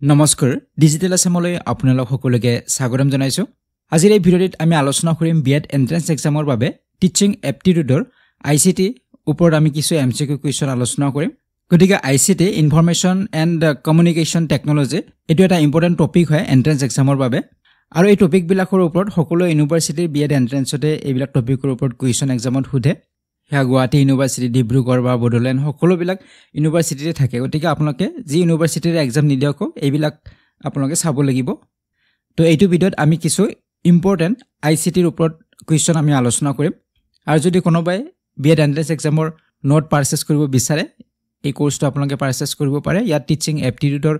নমস্কাৰ ডিজিটেল আসামলৈ আপোনালোক সকলোকে স্বাগতম জনাইছো আজিৰ এই ভিডিঅ'ত আমি আলোচনা কৰিম বিএড এন্ট্ৰেন্স এক্সামৰ বাবে টিচিং এপ্টিটিউডৰ আইসিটি ওপৰত আমি কিছু এমসিকিউ কুৱেশ্যন আলোচনা কৰিম গতিকে ICT information and communication technology এটো এটা ইম্পৰ্টেন্ট টপিক হয় এন্ট্ৰেন্স এক্সামৰ বাবে আৰু এই টপিক বিলাকৰ ওপৰত সকলো ইউনিভাৰ্সিটিৰ বিএড এন্ট্ৰেন্সতে এইবিলাক টপিকৰ ওপৰত কুৱেশ্যন এক্সামত সোধে হে গুৱাহাটী ইউনিভাৰ্সিটি ডিব্ৰুগড় বা বড়োলেণ্ড সকলোবিলাক ইউনিভাৰ্সিটিতে থাকে গতিকে আপোনালোকে যি ইউনিভাৰ্সিটিৰ এক্সাম নিদিয়ক এইবিলাক আপোনালোকে চাব লাগিব তো এইটো ভিডিঅ'ত আমি কিছু ইম্পৰ্টেন্ট আইসিটিৰ ওপৰত কুৱেশ্যন আমি আলোচনা কৰিম আৰু যদি কোনোবাই বিএড এন্ট্ৰেন্স এক্সামৰ নোট পাৰচেজ কৰিব বিচাৰে এই কোৰ্সটো আপোনালোকে পাৰচেজ কৰিব পাৰে ইয়াত টিচিং এপ্টিটিউডৰ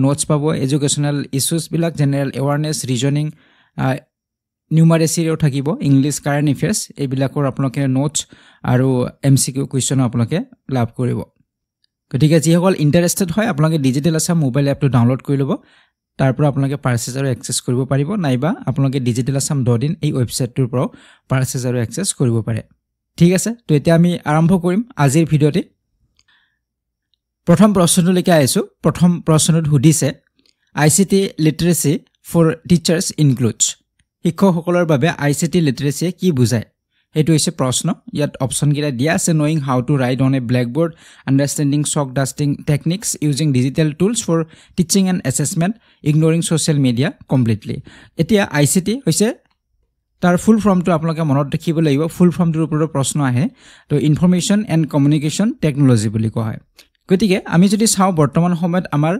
নোটছ পাব এডুকেশনাল ইস্যুজ বিলাক জেনাৰেল এৱাৰনেছ ৰিজনিং নিউমাৰেচিও থাকিব ইংলিশ কাৰেন্ট এফেয়াৰ্স এইবিলাকৰ আপোনালোকে নোটছ আৰু এমসিকিউ কুৱেশ্যন আপোনালোকে লাভ কৰিব গতিকে যিসকল ইন্টাৰেষ্টেড হয় আপোনালোকে ডিজিটেল আসাম মোবাইল এপটো ডাউনলোড কৰি ল'ব তাৰ পৰা আপোনালোকে পাৰচেজ আৰু এক্সেছ কৰিব পাৰিব নাইবা আপোনালোকে digitalasam.in এই ৱেবছাইটটোৰ পৰা পাৰচেজ আৰু এক্সেছ কৰিব পাৰে ঠিক আছে তো এতিয়া আমি আৰম্ভ কৰিম আজিৰ ভিডিঅ'তে প্ৰথম প্ৰশ্নলৈকে আইছো প্ৰথম প্ৰশ্নটো সুধিছে আইসিটি লিটাৰেসি ফৰ টিচাৰ্ছ ইনক্লুডছ শিক্ষকসকলৰ বাবে আইসিটি লিটাৰেসি কি বুজায় এটো হৈছে প্ৰশ্ন ইয়াত অপচন গিৰা দিয়া আছে knowing how to write on a blackboard understanding chalk dusting techniques using digital tools for teaching and assessment ignoring social media completely এতিয়া আইসিটি হৈছে তাৰ ফুল ফৰ্মটো আপোনালোকে মনত ৰাখিব লাগিব ফুল ফৰ্মটোৰ ওপৰত প্ৰশ্ন আহে তো ইনফৰমেশন এণ্ড কমিউনিকেশ্যন টেকনলজি বুলি কোৱা হয় গতিকে আমি যদি চাও বৰ্তমান সময়ত আমাৰ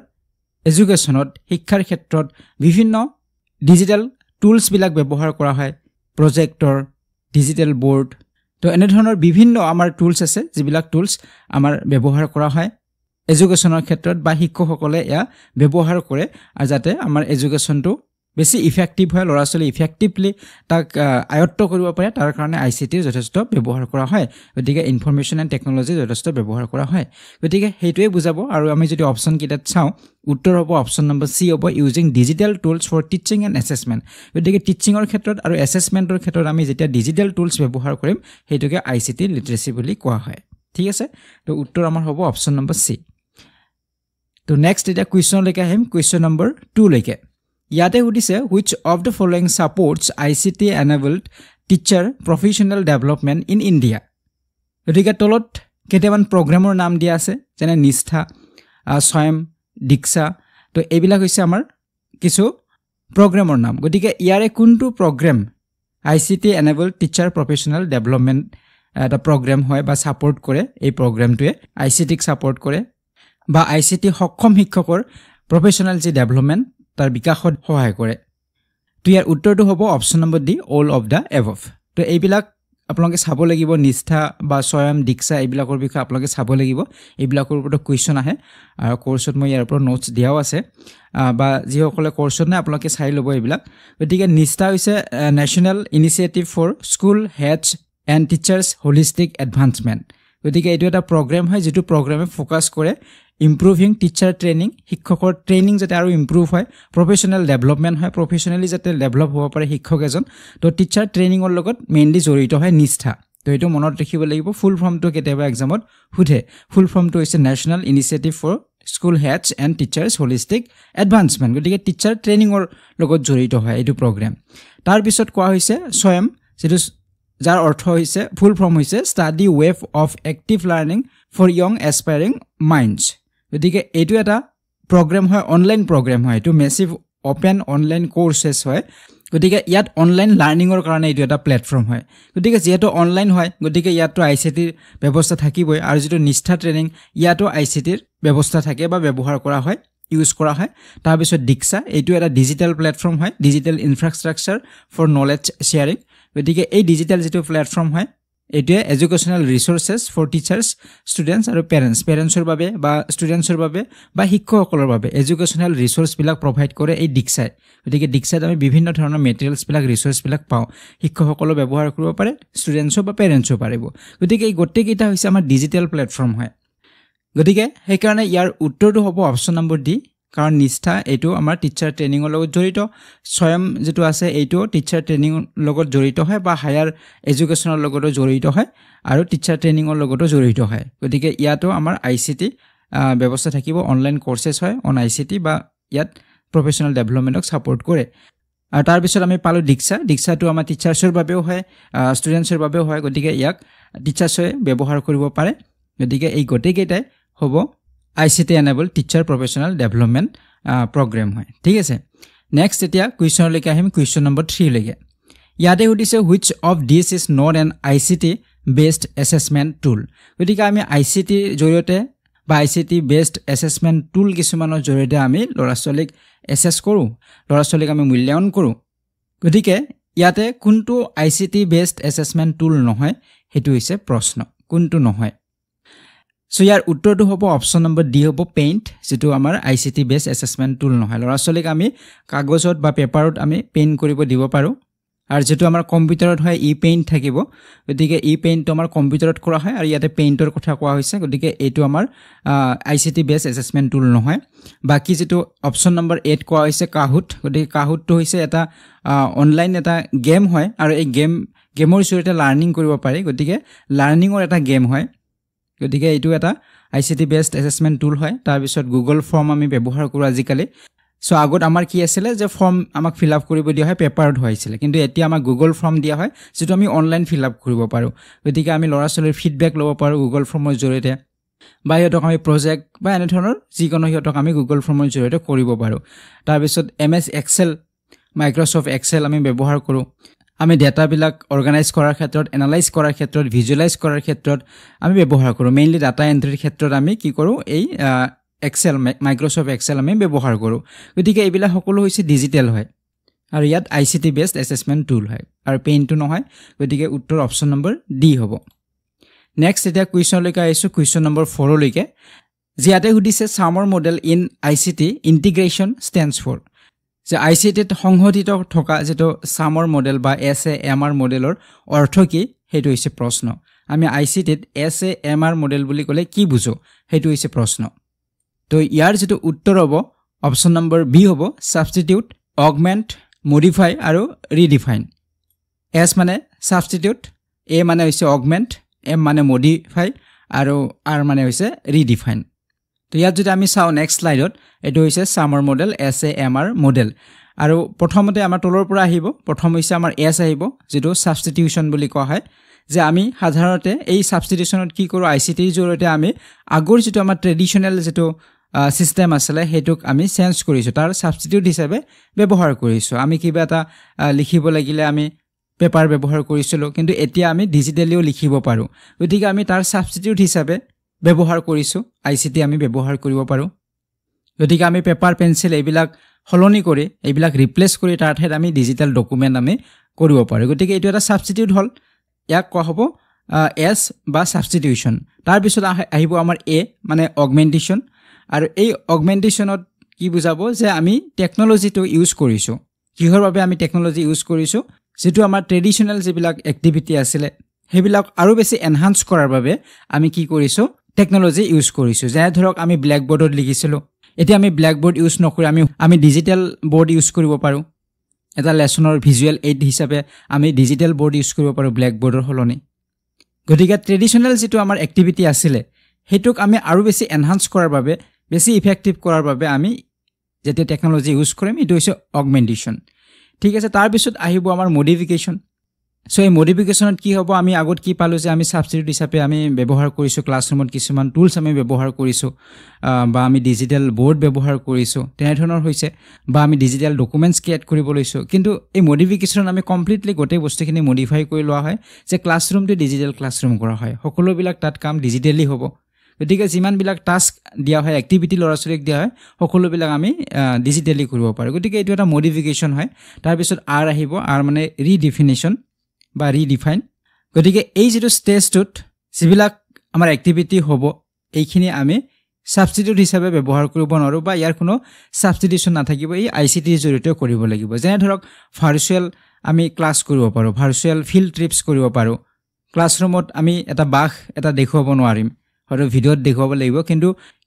এডুকেশ্যনত শিক্ষাৰ ক্ষেত্ৰত বিভিন্ন ডিজিটেল টুলছ বিলাক ব্যৱহাৰ কৰা হয় প্ৰজেক্টৰ ডিজিটেল বোৰ্ড তো এনে ধৰণৰ বিভিন্ন আমাৰ টুলছ আছে যিবিলাক টুলছ আমাৰ ব্যৱহাৰ কৰা হয় এডুকেশ্যনৰ ক্ষেত্ৰত বা শিক্ষকসকলে এয়া ব্যৱহাৰ কৰে আৰু যাতে আমাৰ এডুকেশ্যনটো বেছি ইফেক্টিভ হয় লৰাছলি ইফেক্টিভলি তাক আয়ত্ত কৰিব পাৰে তাৰ কাৰণে আইসিটিৰ যথেষ্ট ব্যৱহাৰ কৰা হয় গতিকে ইনফৰমেশন এণ্ড টেকনলজি যথেষ্ট ব্যৱহাৰ কৰা হয় গতিকে হেইটোৱে বুজাব আৰু আমি যদি অপচন কিটাত চাও উত্তৰ হ'ব অপচন নম্বৰ সি হ'ব using digital tools for teaching and assessment গতিকে টিচিংৰ ক্ষেত্ৰত আৰু এছেছমেণ্টৰ ক্ষেত্ৰত আমি যেতিয়া ডিজিটেল টুলছ ব্যৱহাৰ কৰিম হেইটোকে আইসিটি লিটাৰেসি বুলি কোৱা হয় ঠিক আছে তো উত্তৰ আমাৰ হ'ব অপচন নম্বৰ সি তো নেক্সট এটা কুৱেশ্যন লৈকে আহিম কুৱেশ্যন নম্বৰ 2 লৈকে ইয়াতে সুধিছে which of the following supports ICT enabled teacher professional development in India গতিকে তলত কেইটামান প্ৰগ্ৰামৰ নাম দিয়া আছে যেনে নিষ্ঠা স্বয়ম দীক্ষা তো এইবিলাক হৈছে আমাৰ কিছু প্ৰগ্ৰামৰ নাম গতিকে ইয়াৰে কোনটো programme ICT enabled teacher professional development এটা প্ৰগ্ৰাম হয় বা সাপোৰ্ট কৰে এই প্ৰগ্ৰামটোৱে ICT ক সাপোৰ্ট কৰে বা ICT সক্ষম শিক্ষকৰ প্ৰফেশনাল যি ডেভেলপমেন্ট তাৰ বিকাশত সহায় কৰে তো ইয়াৰ উত্তৰটো হ'ব option number D all of the above তো এইবিলাক আপোনালোকে চাব লাগিব নিষ্ঠা বা স্বয়ম দীক্ষা এইবিলাকৰ বিষয়ে আপোনালোকে চাব লাগিব এইবিলাকৰ ওপৰত কুৱেশ্যন আহে আৰু কোৰ্সত মই ইয়াৰ ওপৰত নোটছ দিয়াও আছে বা যিসকলে কোৰ্সত নাই আপোনালোকে চাই ল'ব এইবিলাক গতিকে নিষ্ঠা হৈছে national initiative for school heads and teachers holistic advancement গতিকে এইটো এটা প্ৰগ্ৰাম হয় যেটো প্ৰগ্ৰামে ফোকাস কৰে ইম্প্ৰুভিং টিচাৰ ট্ৰেইনিং শিক্ষকৰ ট্ৰেইনিং যাতে আৰু ইম্প্ৰুভ হয় প্ৰফেশনাল ডেভেলপমেন্ট হয় প্ৰফেশনালি যাতে ডেভেলপ হ'ব পাৰে শিক্ষক এজন তো টিচাৰ ট্ৰেইনিংৰ লগত মেইনলি জড়িত হয় নিষ্ঠা তো এইটো মনত ৰাখিব লাগিব ফুল ফৰ্মটো কেতিয়াবা এক্সামত সুধে ফুল ফৰ্মটো হৈছে national initiative for school heads and teachers holistic advancement গতিকে টিচাৰ ট্ৰেইনিংৰ লগত জড়িত হয় এইটো প্ৰগ্ৰাম তাৰ পিছত কোৱা হৈছে স্বয়ম যেটো যাৰ অৰ্থ হৈছে ফুল ফৰ্ম হৈছে study web of active learning for young aspiring minds গতিকে এইটো এটা প্ৰগ্ৰাম হয় অনলাইন প্ৰগ্ৰাম হয় এইটো মেছিভ ওপেন অনলাইন কোৰ্সেছ হয় গতিকে ইয়াত অনলাইন লাৰ্নিংৰ কাৰণে এইটো এটা প্লেটফৰ্ম হয় গতিকে যেটো অনলাইন হয় গতিকে ইয়াতো আইসিটিৰ ব্যৱস্থা থাকিবই আৰু যেটো নিষ্ঠা ট্ৰেইনিং ইয়াতো আইসিটিৰ ব্যৱস্থা থাকে বা ব্যৱহাৰ কৰা হয় ইউজ কৰা হয় তাৰ পিছত দীক্ষা এইটো এটা ডিজিটেল প্লেটফৰ্ম হয় digital infrastructure for knowledge sharing গতিকে এই ডিজিটেল যেটো প্লেটফৰ্ম হয় এটোৱে educational resources for teachers students আৰু পেৰেন্টছৰ বাবে বা ষ্টুডেন্টছৰ বাবে বা শিক্ষকসকলৰ বাবে এডুকেশনাল ৰিসোৰ্স বিলাক প্ৰভাইড কৰে এই দীক্ষাই গতিকে দীক্ষাত আমি বিভিন্ন ধৰণৰ মেটেৰিয়েলছ বিলাক ৰিসোৰ্স বিলাক পাওঁ শিক্ষকসকলে ব্যৱহাৰ কৰিব পাৰে ষ্টুডেন্টছ বা পেৰেন্টছও পাৰিব গতিকে এই গোটেইকেইটা হৈছে আমাৰ ডিজিটেল প্লেটফৰ্ম হয় গতিকে সেই কাৰণে ইয়াৰ উত্তৰটো হ'ব অপচন নম্বৰ ডি কাৰণ নিষ্ঠা এইটো আমাৰ টিচাৰ ট্ৰেইনিংৰ লগত জড়িত স্বয়ম যেটো আছে এইটো টিচাৰ ট্ৰেইনিংৰ লগত জড়িত হয় বা হায়াৰ এডুকেশ্যনৰ লগত জড়িত হয় আৰু টিচাৰ ট্ৰেইনিংৰ লগত জড়িত হয় গতিকে ইয়াতো আমাৰ আইসিটি ব্যৱস্থা থাকিব অনলাইন কোৰ্সেছ হয় অন আইসিটি বা ইয়াত প্ৰফেচনেল ডেভেলপমেণ্টক ছাপোৰ্ট কৰে আৰু তাৰ পিছত আমি পালো দীক্ষাটো আমাৰ টিচাৰ্ছৰ বাবেও হয় ষ্টুডেণ্টছৰ বাবেও হয় গতিকে ইয়াক টিচাৰ্ছে ব্যৱহাৰ কৰিব পাৰে গতিকে এই গোটেইকেইটাই হ'ব ICT enable teacher professional development programme হয় ঠিক আছে নেক্সট এতিয়া কুৱেশ্যনলৈকে আহিম কুৱেশ্যন নম্বৰ 3 লৈকে ইয়াতে সুধিছে which of this is not an ICT based assessment tool গতিকে আমি ICT জৰিয়তে বা ICT based assessment tool কিছুমানৰ জৰিয়তে আমি ল'ৰা-ছোৱালীক এসেস কৰো ল'ৰা-ছোৱালীক আমি মূল্যায়ন কৰো গতিকে ইয়াতে কোনটো ICT based assessment tool নহয় হেতু হৈছে প্ৰশ্ন কোনটো নহয় সো ইয়াৰ উত্তৰটো হ'ব অপচন নম্বৰ ডি হ'ব পেইন্ট যেটো আমাৰ ICT based assessment tool নহয় ল'ৰা-ছোৱালীক আমি কাগজত বা পেপাৰত আমি পেইন্ট কৰিব দিব পাৰো আৰু যেটো আমাৰ কম্পিউটাৰত হয় ই পেইন্ট থাকিব গতিকে ই পেইন্টটো আমাৰ কম্পিউটাৰত কৰা হয় আৰু ইয়াতে পেইন্টৰ কথা কোৱা হৈছে গতিকে এইটো আমাৰ ICT based assessment tool নহয় বাকি যেটো অপচন নম্বৰ 8 কোৱা হৈছে কাহুট গতিকে কাহুটটো হৈছে এটা অনলাইন এটা গেম হয় আৰু এই গেমৰ জৰিয়তে লাৰ্নিং কৰিব পাৰি গতিকে লাৰ্নিংৰ এটা গেম হয় গতিকে এইটো এটা ICT based assessment tool হয় তাৰ পিছত গুগল ফৰ্ম আমি ব্যৱহাৰ কৰো আজিকালি সো আগত আমাৰ কি আছিল যে ফৰ্ম আমাক ফিল আপ কৰিব দিয়া হয় পেপাৰত হৈছিল কিন্তু এতিয়া আমাৰ গুগল ফৰ্ম দিয়া হয় যেটো আমি অনলাইন ফিল আপ কৰিব পাৰো গতিকে আমি ল'ৰা-ছোৱালীৰ ফিডব্যাক ল'ব পাৰো গুগল ফৰ্মৰ জৰিয়তে বা ইহঁতক আমি প্ৰজেক্ট বা এনে ধৰণৰ যিকোনো ইহঁতক আমি গুগল ফৰ্মৰ জৰিয়তে কৰিব পাৰো তাৰ পিছত MS Excel Microsoft Excel আমি ব্যৱহাৰ কৰো আমি ডেটা বিলাক অৰ্গানাইজ কৰাৰ ক্ষেত্ৰত এনালাইজ কৰাৰ ক্ষেত্ৰত ভিজুৱেলাইজ কৰাৰ ক্ষেত্ৰত আমি ব্যৱহাৰ কৰো মেইনলি ডাটা এন্ট্ৰিৰ ক্ষেত্ৰত আমি কি কৰো এই Excel Microsoft Excel আমি ব্যৱহাৰ কৰো গতিকে এইবিলাক সকলো হৈছে ডিজিটেল হয় আৰু ইয়াত ICT based assessment tool হয় আৰু পেইন্টটো নহয় গতিকে উত্তৰ অপচন নম্বৰ ডি হ'ব নেক্সট এটা কুৱেশ্যন লৈকে আইছো কুৱেশ্যন নম্বৰ 4 লৈকে জিয়াতে সুধিছে SAMR model in ICT integration stands for যে ICT ত সংহতিত থকা যেটো সামৰ মডেল বা SAMR মডেলৰ অৰ্থ কি হেতু হৈছে প্ৰশ্ন আমি ICT ত SAMR মডেল বুলি ক'লে কি বুজো হেতু হৈছে প্ৰশ্ন তো ইয়াৰ যেটো উত্তৰ হ'ব অপচন নম্বৰ বি হ'ব সাবস্টিটিউট অগমেন্ট মডিফাই আৰু ৰিডিফাইন S মানে সাবস্টিটিউট A মানে হৈছে অগমেন্ট M মানে মডিফাই আৰু R মানে হৈছে ৰিডিফাইন তো ইয়াত যদি আমি চাও নেক্সট স্লাইডত এটো হৈছে সামৰ মডেল SAMR মডেল আৰু প্ৰথমতে আমাৰ তলৰ পৰা আহিব প্ৰথম হৈছে আমাৰ S আহিব যেটো সাবস্টিটিউশন বুলি কোৱা হয় যে আমি সাধাৰণতে এই সাবস্টিটিউশনত কি কৰো ICT জৰিয়তে আমি আগৰ যেটো আমাৰ ট্ৰেডিশনাল যেটো সিস্টেম আছে হেতুক আমি চেঞ্জ কৰিছো তাৰ সাবস্টিটিউট হিচাপে ব্যৱহাৰ কৰিছো আমি কিবা এটা লিখিব লাগিলে আমি পেপাৰ ব্যৱহাৰ কৰিছিলো কিন্তু এতিয়া আমি ডিজিটেলিও লিখিব পাৰো গতিকে আমি তাৰ সাবস্টিটিউট হিচাপে ব্যৱহাৰ কৰিছো ICT আমি ব্যৱহাৰ কৰিব পাৰো গতিকে আমি পেপাৰ পেন্সিল এইবিলাক হলনি কৰি এইবিলাক ৰিপ্লেস কৰি তাৰ ঠাইত আমি ডিজিটেল ডকুমেন্ট আমি কৰিব পাৰো গতিকে এটো এটা সাবস্টিটিউট হল ইয়াক কোৱা হ'ব S বা সাবস্টিটিউশন তাৰ পিছত আহিব আমাৰ A মানে অগমেন্টেশন আৰু এই অগমেন্টেশনত কি বুজাবো যে আমি টেকনলজিটো ইউজ কৰিছো কিহৰ বাবে আমি টেকনলজি ইউজ কৰিছো যেটো আমাৰ ট্ৰেডিশনাল যিবিলাক এক্টিভিটি আছিল হেবিলাক আৰু বেছি এনহান্স কৰাৰ বাবে আমি কি কৰিছো টেকনলজি ইউজ কৰিছো যে ধৰক আমি ব্ল্যাক বোৰ্ডত লিখিছিলো এতিয়া আমি ব্ল্যাক বোৰ্ড ইউজ নকৰি আমি ডিজিটেল বোৰ্ড ইউজ কৰিব পাৰো এটা লেসনৰ ভিজুৱেল এইড হিচাপে আমি ডিজিটেল বোৰ্ড ইউজ কৰিব পাৰো ব্ল্যাক বোৰ্ডৰ হলনি গতিকে ট্ৰেডিশনাল যেটো আমাৰ এক্টিভিটি আছিল হেতুক আমি আৰু বেছি এনহান্স কৰাৰ বাবে বেছি ইফেক্টিভ কৰাৰ বাবে আমি যেতে টেকনলজি ইউজ কৰিম এটো হৈছে অগমেন্টেশন ঠিক আছে তাৰ পিছত আহিব আমাৰ মডিফিকেশন সো এই মডিফিকেশনত কি হ'ব আমি আগত কি পালো যে আমি সাবস্টিটিউট হিচাপে আমি ব্যৱহাৰ কৰিছো ক্লাছৰুমত কিছুমান টুলস আমি ব্যৱহাৰ কৰিছো বা আমি ডিজিটেল বোৰ্ড ব্যৱহাৰ কৰিছো তেনে ধৰণৰ হৈছে বা আমি ডিজিটেল ডকুমেন্টস ক্ৰিয়েট কৰিব লৈছো কিন্তু এই মডিফিকেশন আমি কমপ্লিটলি গোটেই বস্তুখিনি মডিফাই কৰি লোৱা হয় যে ক্লাছৰুমটো ডিজিটেল ক্লাছৰুম কৰা হয় সকলোবিলাক তাত কাম ডিজিটেলি হ'ব গতিকে যিমান বিলাক টাস্ক দিয়া হয় এক্টিভিটি ল'ৰা-ছোৱালীক দিয়া হয় সকলোবিলাক আমি ডিজিটেলি কৰিব পাৰো গতিকে এটো এটা মডিফিকেশন হয় তাৰ পিছত R আহিব R মানে ৰিডিফিনিশন বা ৰিডিফাইন গতিকে এই যেটো ষ্টেজটোত যিবিলাক আমাৰ এক্টিভিটি হ'ব এইখিনি আমি সাবস্টিটিউট হিচাপে ব্যৱহাৰ কৰিব নোৱাৰো বা ইয়াৰ কোনো সাবস্টিটিউশন নাথাকিব এই ICT জৰিয়তে কৰিব লাগিব যেনে ধৰক ভাৰ্চুৱেল আমি ক্লাছ কৰিব পাৰো ভাৰ্চুৱেল ফিল্ড ট্ৰিপস কৰিব পাৰো ক্লাছৰুমত আমি এটা বাঘ এটা দেখুৱাব নোৱাৰিম হয়তো ভিডিঅ'ত দেখুৱাব লাগিব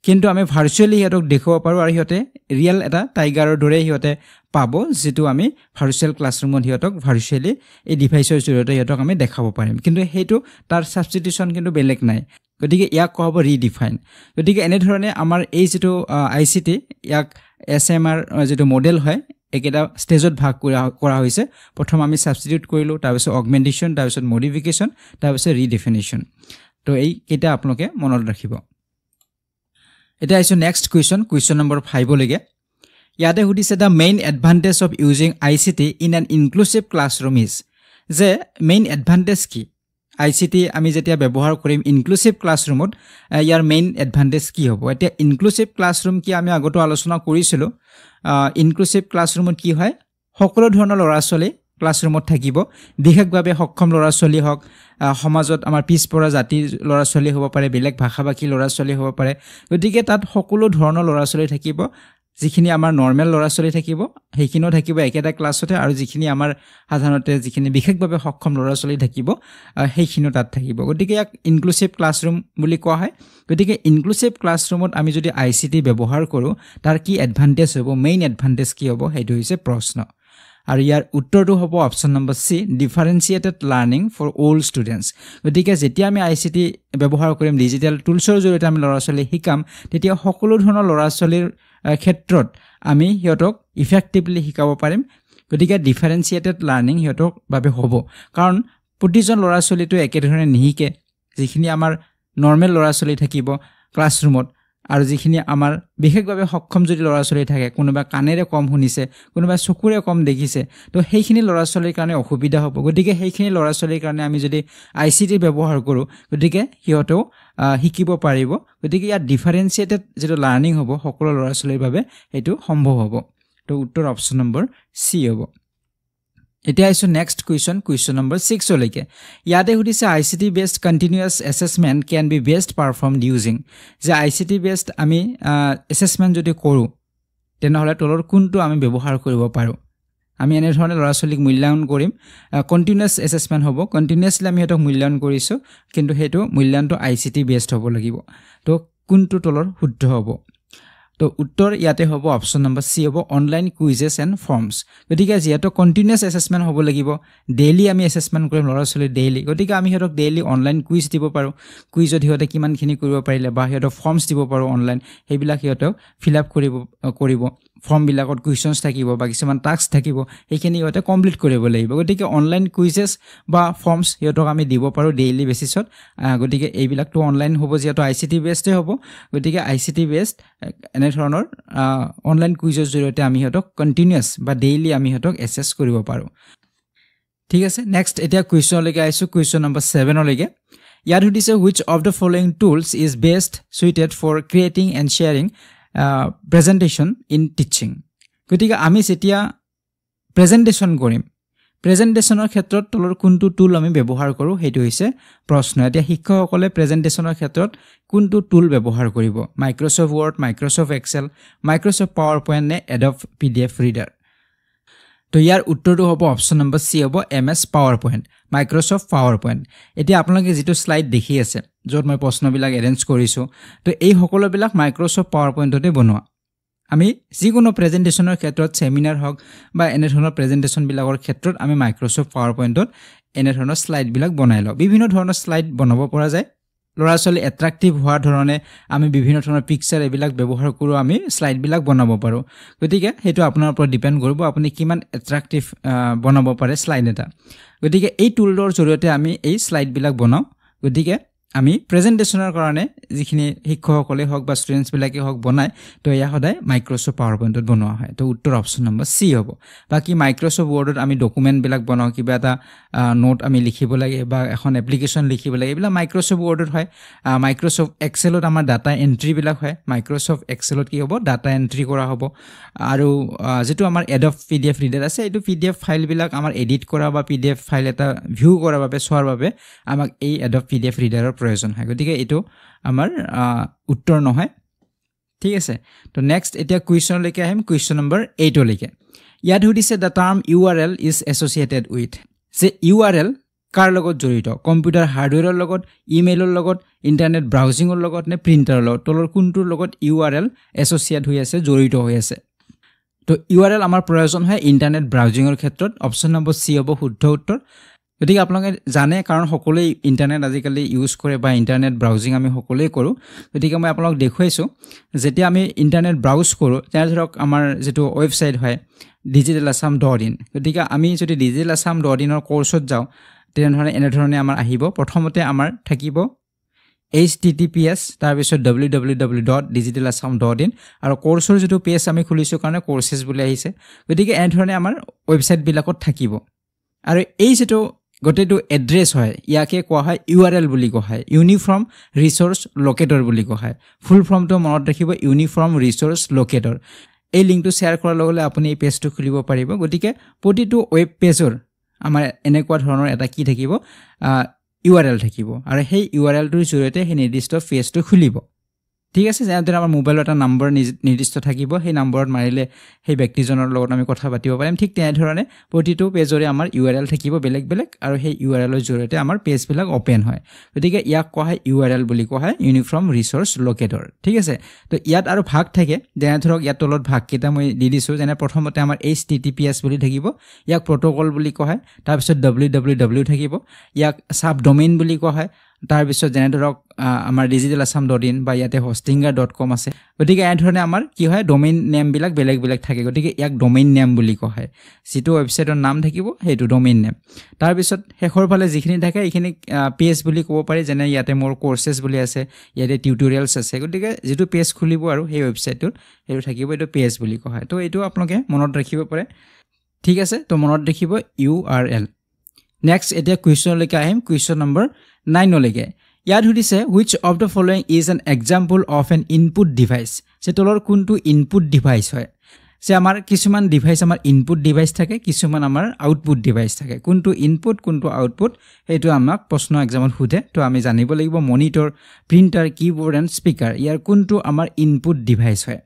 কিন্তু আমি ভাৰ্চুৱেলি হেতক দেখুৱাব পাৰো আৰু হেতে ৰিয়েল এটা টাইগাৰৰ দৰে হেতে পাব যেটো আমি ভাৰ্চুৱেল ক্লাছৰুমত হেতক ভাৰ্চুৱেলি এই ডিভাইচৰ জৰিয়তে হেতক আমি দেখাব পাৰিম কিন্তু হেতু তাৰ সাবস্টিটিউশন কিন্তু বেলেগ নাই গতিকে ইয়াক কোৱা হ'ব ৰিডিফাইন গতিকে এনে ধৰণে আমাৰ এই যেটো আইসিটি ইয়াক এসএমআৰ যেটো মডেল হয় একেটা ষ্টেজত ভাগ কৰা হৈছে প্ৰথম আমি সাবস্টিটিউট কৰিলো তাৰ পিছত অগমেন্টেশন তাৰ পিছত মডিফিকেশন তাৰ পিছত ৰিডিফিনিশন তো এই কেটা আপোনালোকে মনত ৰাখিব এটা আইছো নেক্সট কোৱেশ্চন নম্বৰ 5 লৈকে ইয়াতে সুধিছে দা main advantage of using ICT in an inclusive classroom is যে মেইন এডভান্টেজ কি আইসিটি আমি যেতিয়া ব্যৱহাৰ কৰিম ইনক্লুসিভ ক্লাছৰুমত ইয়াৰ মেইন এডভান্টেজ কি হ'ব এতিয়া ইনক্লুসিভ ক্লাছৰুম কি আমি আগতো আলোচনা কৰিছিলো ইনক্লুসিভ ক্লাছৰুমত কি হয় সকলো ধৰণৰ ল'ৰা-ছোৱালী ক্লাছৰুমত থাকিব বিশেষভাৱে সক্ষম ল'ৰা-ছোৱালী হওক সমাজত আমাৰ পিছপৰা জাতিৰ ল'ৰা-ছোৱালী হ'ব পাৰে বেলেগ ভাষাভাষী ল'ৰা-ছোৱালী হ'ব পাৰে গতিকে তাত সকলো ধৰণৰ ল'ৰা-ছোৱালী থাকিব যিখিনি আমাৰ নৰমাল ল'ৰা-ছোৱালী থাকিব সেইখিনিও থাকিব একেটা ক্লাছতে আৰু যিখিনি আমাৰ সাধাৰণতে যিখিনি বিশেষভাৱে সক্ষম ল'ৰা-ছোৱালী থাকিব সেইখিনিও তাত থাকিব গতিকে ইয়াক ইনক্লুসিভ ক্লাছৰুম বুলি কোৱা হয় গতিকে ইনক্লুসিভ ক্লাছৰুমত আমি যদি আইসিটি ব্যৱহাৰ কৰো তাৰ কি এডভান্টেজ হ'ব মেইন এডভান্টেজ কি হ'ব সেইটো হৈছে প্ৰশ্ন আৰু ইয়াৰ উত্তৰটো হ'ব option number C differentiated learning for all students গতিকে যেতিয়া আমি আইসিটি ব্যৱহাৰ কৰিম ডিজিটেল টুলছৰ জৰিয়তে আমি ল'ৰা-ছোৱালী শিকাম তেতিয়া সকলো ধৰণৰ ল'ৰা-ছোৱালীৰ ক্ষেত্ৰত আমি হিয়তক ইফেক্টিভলি শিকাব পাৰিম গতিকে ডিফাৰেন্সিয়েটেড লাৰ্নিং হিয়তক বাবে হ'ব কাৰণ প্ৰতিজন ল'ৰা-ছোৱালীটো একেধৰণে নিহিকে যিখিনি আমাৰ নৰমাল ল'ৰা-ছোৱালী থাকিব ক্লাছৰুমত আৰু যিখিনি আমাৰ বিশেষভাৱে সক্ষম যদি ল'ৰা-ছোৱালী থাকে কোনোবা কানেৰে কম শুনিছে কোনোবা চকুৰে কম দেখিছে তো সেইখিনি ল'ৰা-ছোৱালীৰ কাৰণে অসুবিধা হ'ব গতিকে সেইখিনি ল'ৰা-ছোৱালীৰ কাৰণে আমি যদি আইসিটি ব্যৱহাৰ কৰো গতিকে হিয়তেও শিকিব পাৰিব গতিকে ইয়াত ডিফাৰেন্সিয়েটেড যেটো লাৰ্নিং হ'ব সকলো ল'ৰা-ছোৱালীৰ বাবে এটো সম্ভৱ হ'ব তো উত্তৰ অপচন নম্বৰ সি হ'ব এতিয়া আইছো নেক্সট কোৱেশ্চন নম্বৰ 6 লৈকে ইয়াতে সুধিছে ICT based continuous assessment can be best performed using যে আইসিটি বেসড আমি অ্যাসেসমেন্ট যদি কৰো তেনেহলে তলৰ কোনটো আমি ব্যৱহাৰ কৰিব পাৰো আমি এনে ধৰণে ল'ৰা-ছোৱালীক মূল্যায়ন কৰিম কন্টিনিউয়াস অ্যাসেসমেন্ট হ'ব কন্টিনিউয়াসলি আমি হেতক মূল্যায়ন কৰিছো কিন্তু হেতু মূল্যায়নটো আইসিটি বেসড হ'ব লাগিব তো কোনটো তলৰ শুদ্ধ হ'ব তো উত্তৰ ইয়াতে হ'ব অপচন নম্বৰ সি হ'ব অনলাইন কুইজেস এন্ড ফৰ্মস গতিকে যেহেতু কন্টিনিউয়াস অ্যাসেসমেন্ট হ'ব লাগিব ডেইলি আমি অ্যাসেসমেন্ট কৰিম ল'ৰা-ছোৱালী ডেইলি গতিকে আমি হেতক ডেইলি অনলাইন কুইজ দিব পাৰো কুইজত হিয়তে কিমানখিনি কৰিব পাৰিলে বা হেতক ফৰ্মস দিব পাৰো অনলাইন হেবিলাক হেতক ফিল আপ কৰিব ফৰ্ম বিলাকত কোৱেশ্চনস থাকিব বা কিছুমান টাস্ক থাকিব এইখিনি হেতে কমপ্লিট কৰিব লাগিব গতিকে অনলাইন কুইজেস বা ফৰ্মস হেতক আমি দিব পাৰো ডেইলি বেসিছত গতিকে এইবিলাকটো অনলাইন হ'ব যেটো আইসিটি বেসড হ'ব গতিকে আইসিটি বেসড এনে ধৰণৰ অনলাইন কুইজৰ জৰিয়তে আমি হেতক কন্টিনিউয়াস বা ডেইলি আমি হেতক এসেস কৰিব পাৰো ঠিক আছে নেক্সট এটা কোৱেশ্চন লৈকে আইছো কোৱেশ্চন নম্বৰ 7 লৈকে ইয়াত সুধিছে which of the following tools is best suited for creating and sharing presentation in teaching গতিকে আমি যেতিয়া প্ৰেজেন্টেশন কৰিম প্ৰেজেন্টেশনৰ ক্ষেত্ৰত তলৰ কোনটো টুল আমি ব্যৱহাৰ কৰো হেতু হৈছে প্ৰশ্ন এতিয়া শিক্ষকসকলে প্ৰেজেন্টেশনৰ ক্ষেত্ৰত কোনটো টুল ব্যৱহাৰ কৰিব Microsoft Word Microsoft Excel Microsoft PowerPoint নে এডব পিডিএফ ৰিডাৰ তো ইয়াৰ উত্তৰটো হ'ব অপচন নম্বৰ সি হ'ব MS PowerPoint Microsoft PowerPoint এতিয়া আপোনালোকে যেটো স্লাইড দেখি আছে য'ত মই প্ৰশ্নবিলাক এৰেঞ্জ কৰিছো তো এই সকলোবিলাক মাইক্ৰসফট পাৱাৰ পইণ্টতে বনোৱা আমি যিকোনো প্ৰেজেন্টেশনৰ ক্ষেত্ৰত সেমিনাৰ হওক বা এনে ধৰণৰ প্ৰেজেন্টেশন বিলাকৰ ক্ষেত্ৰত আমি মাইক্ৰসফট পাৱাৰ পইণ্টত এনে ধৰণৰ স্লাইড বিলাক বনাই লওঁ বিভিন্ন ধৰণৰ স্লাইড বনাব পৰা যায় ল'ৰা-ছোৱালী এট্ৰাক্টিভ হোৱাৰ ধৰণে আমি বিভিন্ন ধৰণৰ পিকচাৰ এবিলাক ব্যৱহাৰ কৰো আমি স্লাইড বিলাক বনাব পাৰো গতিকে হেতু আপোনাৰ ওপৰত ডিপেন্ড কৰিব আপুনি কিমান এট্ৰাক্টিভ বনাব পাৰে স্লাইড এটা গতিকে এই টুলৰ জৰিয়তে আমি এই স্লাইড বিলাক বনাও গতিকে আমি প্ৰেজেন্টেশনৰ কাৰণে যিখিনি শিক্ষকসকলে হওক বা ষ্টুডেন্টস বিলাকে হওক বনায় তো ইয়া সদায় মাইক্ৰসফট পাৱাৰ পইণ্টত বনোৱা হয় তো উত্তৰ অপচন নম্বৰ সি হ'ব বাকি মাইক্ৰসফট ওৱৰ্ডত আমি ডকুমেন্ট বিলাক বনাও কিবা এটা নোট আমি লিখিব লাগে বা এখন এপ্লিকেশন লিখিব লাগে এইবিলাক মাইক্ৰসফট ওৱৰ্ডত হয় মাইক্ৰসফট এক্সেলত আমাৰ ডাটা এন্ট্ৰি বিলাক হয় মাইক্ৰসফট এক্সেলত কি হ'ব ডাটা এন্ট্ৰি কৰা হ'ব আৰু যেটো আমাৰ এডব পিডিএফ ৰিডাৰ আছে এইটো পিডিএফ ফাইল বিলাক আমাৰ এডিট কৰা বা পিডিএফ ফাইল এটা ভিউ কৰাৰ বাবে চোৱাৰ বাবে আমাক এই এডব পিডিএফ ৰিডাৰৰ প্ৰয়োজন হয় গতিকে এটো আমাৰ উত্তৰ নহয় ঠিক আছে তো নেক্সট এটা কোৱেশ্চন লৈকে আহিম কোৱেশ্চন নম্বৰ 8 লৈকে ইয়াত সুধিছে the term URL is associated with যে URL কাৰ লগত জড়িত কম্পিউটাৰ হাৰ্ডৱেৰৰ লগত ইমেইলৰ লগত ইন্টাৰনেট ব্ৰাউজিংৰ লগত নে প্ৰিন্টাৰৰ লগত তলৰ কোনটোৰ লগত URL এছ'চিয়েট হৈ আছে জড়িত হৈ আছে তো URL আমাৰ প্ৰয়োজন হয় ইন্টাৰনেট ব্ৰাউজিংৰ ক্ষেত্ৰত অপচন নম্বৰ সি হ'ব শুদ্ধ উত্তৰ গতিকে আপোনালোকে জানে কাৰণ সকলোৱে ইণ্টাৰনেট আজিকালি ইউজ কৰে বা ইণ্টাৰনেট ব্ৰাউজিং আমি সকলোৱে কৰোঁ গতিকে মই আপোনালোক দেখুৱাইছোঁ যেতিয়া আমি ইণ্টাৰনেট ব্ৰাউজ কৰোঁ তেনে ধৰক আমাৰ যিটো ৱেবছাইট হয় digitalassam.in গতিকে আমি যদি digitalassam.in-ৰ কোৰ্ছত যাওঁ তেনেধৰণে এনেধৰণে আমাৰ আহিব প্ৰথমতে আমাৰ থাকিব https তাৰপিছত www.digitalassam.in আৰু কোৰ্ছৰ যিটো পেজ আমি খুলিছোঁ কাৰণে কোৰ্চেছ বুলি আহিছে গতিকে এনেধৰণে আমাৰ ৱেবছাইটবিলাকত থাকিব আৰু এই যেটো গটেটো এড্ৰেছ হয় ইয়াকে কোৱা হয় URL বুলি কোৱা হয় ইউনিফৰ্ম ৰিসোৰ্স লোকেটৰ বুলি কোৱা হয় ফুল ফৰ্মটো মনত ৰাখিব ইউনিফৰ্ম ৰিসোৰ্স লোকেটৰ এই লিংকটো শেয়াৰ কৰাৰ লগে লগে আপুনি এই পেজটো খুলিব পাৰিব গতিকে প্ৰতিটো ৱেব পেজৰ আমাৰ এনেকুৱা ধৰণৰ এটা কি থাকিব URL থাকিব আৰু সেই URL-টোৰ জৰিয়তে সেই নিৰ্দিষ্ট পেজটো খুলিব ঠিক আছে যেনেদৰে আমাৰ মোবাইলৰ এটা নম্বৰ নিৰ্দিষ্ট থাকিব সেই নম্বৰত মাৰিলে সেই ব্যক্তিজনৰ লগত আমি কথা পাতিব পাৰিম ঠিক তেনেধৰণে প্ৰতিটো পেজৰে আমাৰ URL থাকিব বেলেগ বেলেগ আৰু সেই URL-ৰ জৰিয়তে আমাৰ পেজবিলাক ওপেন হয় গতিকে ইয়াক কোৱা হয় URL বুলি কোৱা হয় ইউনিফৰ্ম ৰিসোৰ্স লোকেটৰ ঠিক আছে তো ইয়াত আৰু ভাগ থাকে যেনে ধৰক ইয়াত তলত ভাগ কেইটা মই দি দিছোঁ যেনে প্ৰথমতে আমাৰ https বুলি থাকিব ইয়াক প্ৰটোকল বুলি কোৱা হয় তাৰপিছত www থাকিব ইয়াক সাব ডোমেইন বুলি কোৱা হয় তাৰপিছত যেনে ধৰক আমাৰ digitalassam.in বা ইয়াতে hostinger.com আছে গতিকে এই ধৰণে আমাৰ কি হয় ডোমেইন নেম বিলাক বেলেগ বেলেগ থাকে গতিকে ইয়াক ডোমেইন নেম বুলি কোৱা হয় যিটো ৱেবছাইটৰ নাম থাকিব সেইটো ডোমেইন নেম তাৰপিছত শেষৰ ফালে যিখিনি থাকে এইখিনি পেজ বুলি ক'ব পাৰি যেনে ইয়াতে মোৰ কোৰ্চেছ বুলি আছে ইয়াতে টিউটোৰিয়েলছ আছে গতিকে যেটো পেজ খুলিব আৰু সেই ৱেবছাইটৰ সেইটো থাকিব এইটো পেজ বুলি কোৱা হয় তো এইটো আপোনালোকে মনত ৰাখিব পাৰে ঠিক আছে তো মনত ৰাখিব URL নেক্সট এতিয়া কুৱেশ্যনলৈকে আহিম কুৱেশ্যন নম্বৰ 9 লৈকে ইয়াত সুধিছে which of the following is an example of an input device সে তলৰ কোনটো ইনপুট ডিভাইস হয় সে আমাৰ কিছুমান ডিভাইস আমাৰ ইনপুট ডিভাইস থাকে কিছুমান আমাৰ আউটপুট ডিভাইস থাকে কোনটো ইনপুট কোনটো আউটপুট হেতু আমাক প্ৰশ্ন এক্সামত সুধে তো আমি জানিব লাগিব monitor printer keyboard and speaker ইয়াৰ কোনটো আমাৰ ইনপুট ডিভাইস হয়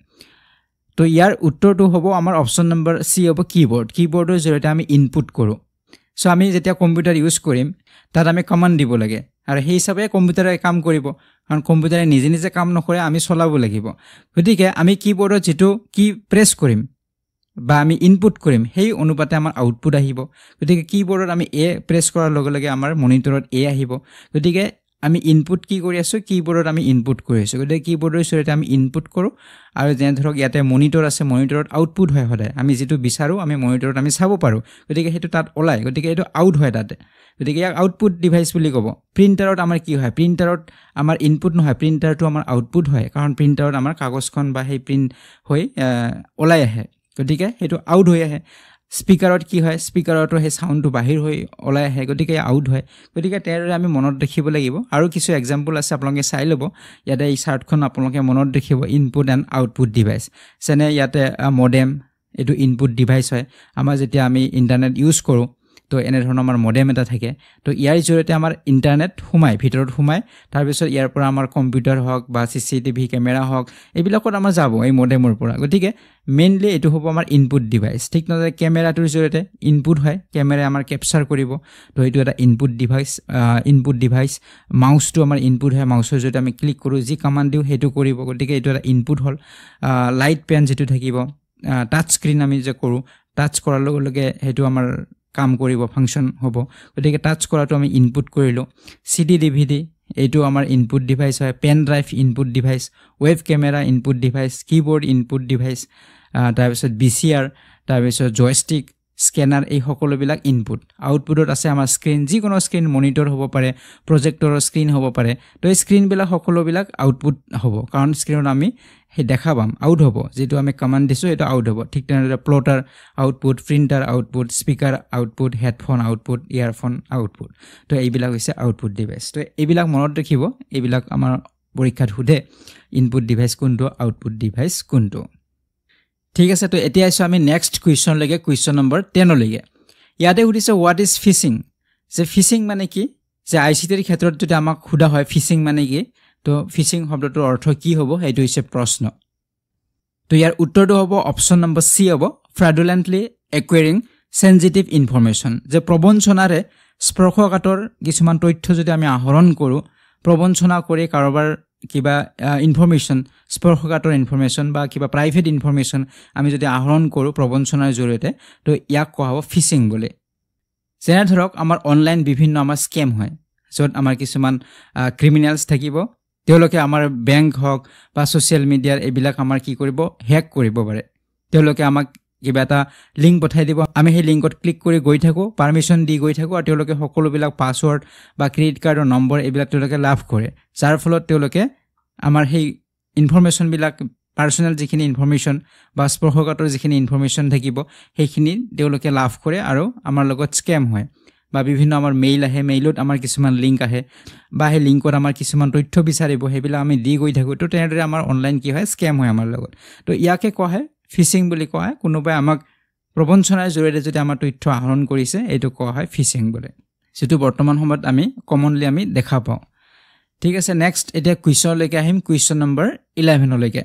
তো ইয়াৰ উত্তৰটো হ'ব আমাৰ অপচন নম্বৰ সি হ'ব কিবোৰ্ডৰ জৰিয়তে আমি ইনপুট কৰো সো আমি যেতিয়া কম্পিউটাৰ ইউজ কৰিম তাত আমি কমান্ড দিব লাগে আৰু সেই হিচাপে কম্পিউটাৰে কাম কৰিব কাৰণ কম্পিউটাৰে নিজে নিজে কাম নকৰে আমি চলাব লাগিব গতিকে আমি কিবোৰ্ডত যেটো কি প্ৰেছ কৰিম বা আমি ইনপুট কৰিম সেই অনুপাতে আমাৰ আউটপুট আহিব গতিকে কিবোৰ্ডত আমি এ প্ৰেছ কৰাৰ লগে লগে আমাৰ মনিটৰত এ আহিব গতিকে আমি ইনপুট কি কৰি আছো কিবোৰ্ডত আমি ইনপুট কৰি আছো গতিকে কিবোৰ্ডৰ জৰিয়তে আমি ইনপুট কৰো আৰু যেনে ধৰক ইয়াতে মনিটৰ আছে মনিটৰত আউটপুট হয় সদায় আমি যেটো বিচাৰো আমি মনিটৰত আমি চাব পাৰো গতিকে হেতু তাত ওলাই গতিকে এটো আউট হয় তাতে গতিকে ইয়াক আউটপুট ডিভাইস বুলি ক'ব প্ৰিন্টাৰত আমাৰ কি হয় প্ৰিন্টাৰত আমাৰ ইনপুট নহয় প্ৰিন্টাৰটো আমাৰ আউটপুট হয় কাৰণ প্ৰিন্টাৰত আমাৰ কাগজখন বা সেই প্ৰিন্ট হৈ ওলাই আহে গতিকে হেতু আউট হৈ আহে স্পিকাৰত কি হয় স্পিকাৰটো হে সাউন্ডটো বাহিৰ হৈ ওলাই আহে গতিকে আউট হয় গতিকে তেৰে আমি মনত ৰাখিব লাগিব আৰু কিছু এক্সাম্পল আছে আপোনালোকে চাই লব ইয়াতে এই চাৰ্টখন আপোনালোকে মনত ৰাখিব ইনপুট এণ্ড আউটপুট ডিভাইস যেনে ইয়াতে মডেম এটো ইনপুট ডিভাইস হয় আমাৰ যেতিয়া আমি ইন্টাৰনেট ইউজ কৰো তো এনে ধৰণৰ আমাৰ মডেম এটা থাকে তো ইয়াৰ জৰিয়তে আমাৰ ইন্টাৰনেট সোমাই ভিতৰত সোমাই তাৰ পিছত ইয়াৰ পৰা আমাৰ কম্পিউটাৰ হওক বা সিসিটিভি কেমেৰা হওক এইবিলাকত আমাৰ যাব এই মডেমৰ পৰা গতিকে মেইনলি এটো হ'ব আমাৰ ইনপুট ডিভাইস ঠিক নদৰে কেমেৰাটোৰ জৰিয়তে ইনপুট হয় কেমেৰা আমাৰ ক্যাপচাৰ কৰিব তো এটো এটা ইনপুট ডিভাইস মাউসটো আমাৰ ইনপুট হয় মাউসৰ জৰিয়তে আমি ক্লিক কৰো যি কমান্ড দিও হেতু কৰিব গতিকে এটো এটা ইনপুট হল লাইট পেন যেটো থাকিব টাচ স্ক্ৰিন আমি যে কৰো টাচ কৰাৰ লগে লগে হেতু আমাৰ কাম কৰিব ফাংচন হ'ব গতিকে টাচ কৰাটো আমি ইনপুট কৰিলো সিডি ডিভিডি এইটো আমাৰ ইনপুট ডিভাইস হয় pen drive input device web camera input device keyboard input device তাৰপিছত VCR তাৰপিছত জয়ষ্টিক স্ক্যানাৰ এই সকলোবিলাক ইনপুট আউটপুটত আছে আমাৰ স্ক্ৰিন যিকোনো স্ক্ৰিন মনিটৰ হ'ব পাৰে প্ৰজেক্টৰৰ স্ক্ৰিন হ'ব পাৰে তো এই স্ক্ৰিন বিলাক সকলোবিলাক আউটপুট হ'ব কাৰণ স্ক্ৰিনত আমি হে দেখা পাম আউট হ'ব যেটো আমি কমান্ড দিছো এটা আউট হ'ব ঠিক তেনেদৰে plotter output printer output speaker output headphone output earphone output তো এইবিলাক হৈছে আউটপুট ডিভাইস তো এইবিলাক মনত ৰাখিব এইবিলাক আমাৰ পৰীক্ষাত সুধে ইনপুট ডিভাইস কোনটো আউটপুট ডিভাইস কোনটো ঠিক আছে তো এতিয়া আছো আমি নেক্সট কুৱেশ্যন লৈকে কুৱেশ্যন নম্বৰ 10 লৈকে ইয়াতে সুধিছে হোৱাট ইজ ফিশিং যে ফিশিং মানে কি যে আইসিটিৰ ক্ষেত্ৰত যদি আমাক খুদা হয় ফিশিং মানে কি তো ফিশিং শব্দটোৰ অৰ্থ কি হ'ব এইটো হৈছে প্ৰশ্ন তো ইয়াৰ উত্তৰটো হ'ব অপচন নম্বৰ সি হ'ব fraudulently acquiring sensitive information যে প্ৰবঞ্চনাৰে স্পৰ্শকাতৰ কিছুমান তথ্য যদি আমি আহৰণ কৰো প্ৰবঞ্চনা কৰি কাৰোবাৰ কিবা ইনফৰমেশন স্পৰ্শকাতৰ ইনফৰমেশন বা কিবা প্ৰাইভেট ইনফৰমেশন আমি যদি আহৰণ কৰো প্ৰবঞ্চনাৰ জৰিয়তে তো ইয়াক কোৱা হ'ব ফিশিং বুলি যেনে ধৰক আমাৰ অনলাইন বিভিন্ন আমাৰ স্কেম হয় য'ত আমাৰ কিছুমান ক্ৰিমিনেলছ থাকিব তেওঁলোকে আমাৰ বেংক হওক বা ছ'চিয়েল মিডিয়াৰ এইবিলাক আমাৰ কি কৰিব হেক কৰিব পাৰে তেওঁলোকে আমাক কিবা এটা লিংক পঠাই দিব আমি সেই লিংকত ক্লিক কৰি গৈ থাকোঁ পাৰমিশ্যন দি গৈ থাকোঁ আৰু তেওঁলোকে সকলোবিলাক পাছৱৰ্ড বা ক্ৰেডিট কাৰ্ডৰ নম্বৰ এইবিলাক তেওঁলোকে লাভ কৰে যাৰ ফলত তেওঁলোকে আমাৰ সেই ইনফৰমেশ্যনবিলাক পাৰ্চনেল যিখিনি ইনফৰমেশ্যন বা স্পৰ্শকাতৰ যিখিনি ইনফৰমেশ্যন থাকিব সেইখিনি তেওঁলোকে লাভ কৰে আৰু আমাৰ লগত স্কেম হয় বা বিভিন্ন আমাৰ মেইল আহে মেইলত আমাৰ কিছুমান লিংক আহে বা সেই লিংকত আমাৰ কিছুমান তথ্য বিচাৰিব সেইবিলাক আমি দি গৈ থাকোঁ তো তেনেদৰে আমাৰ অনলাইন কি হয় স্কেম হয় আমাৰ লগত তো ইয়াকে কোৱা হয় ফিচিং বুলি কোৱা হয় কোনোবাই আমাক প্ৰবঞ্চনাৰ জৰিয়তে যদি আমাৰ তথ্য আহৰণ কৰিছে এইটো কোৱা হয় ফিচিং বুলি যিটো বৰ্তমান সময়ত আমি কমনলি আমি দেখা পাওঁ ঠিক আছে নেক্সট এতিয়া কুৱেশ্যনলৈকে আহিম কুৱেশ্যন নম্বৰ 11 লৈকে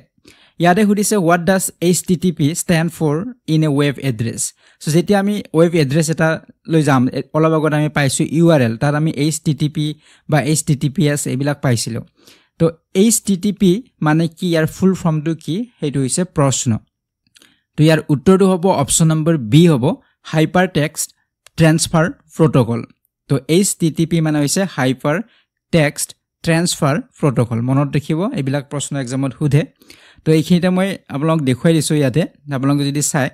ইয়াতে সুধিছে what does HTTP stand for in a web address so' যেতিয়া আমি ৱেব এড্ৰেছ এটা লৈ যাম অলপ আগত আমি পাইছোঁ URL তাত আমি HTTP বা HTTPS এইবিলাক পাইছিলোঁ তো HTTP মানে কি ইয়াৰ ফুল ফৰ্মটো কি সেইটো হৈছে প্ৰশ্ন তো ইয়াৰ উত্তৰটো হ'ব অপশ্যন নম্বৰ বি হ'ব হাইপাৰ টেক্সট ট্ৰেন্সফাৰ প্ৰট'কল তো HTTP মানে হৈছে হাইপাৰ টেক্সট ট্ৰেন্সফাৰ প্ৰট'কল মনত ৰাখিব এইবিলাক প্ৰশ্ন এক্সামত সোধে তো এইখিনিতে মই আপোনালোকক দেখুৱাই দিছোঁ ইয়াতে আপোনালোকে যদি চাই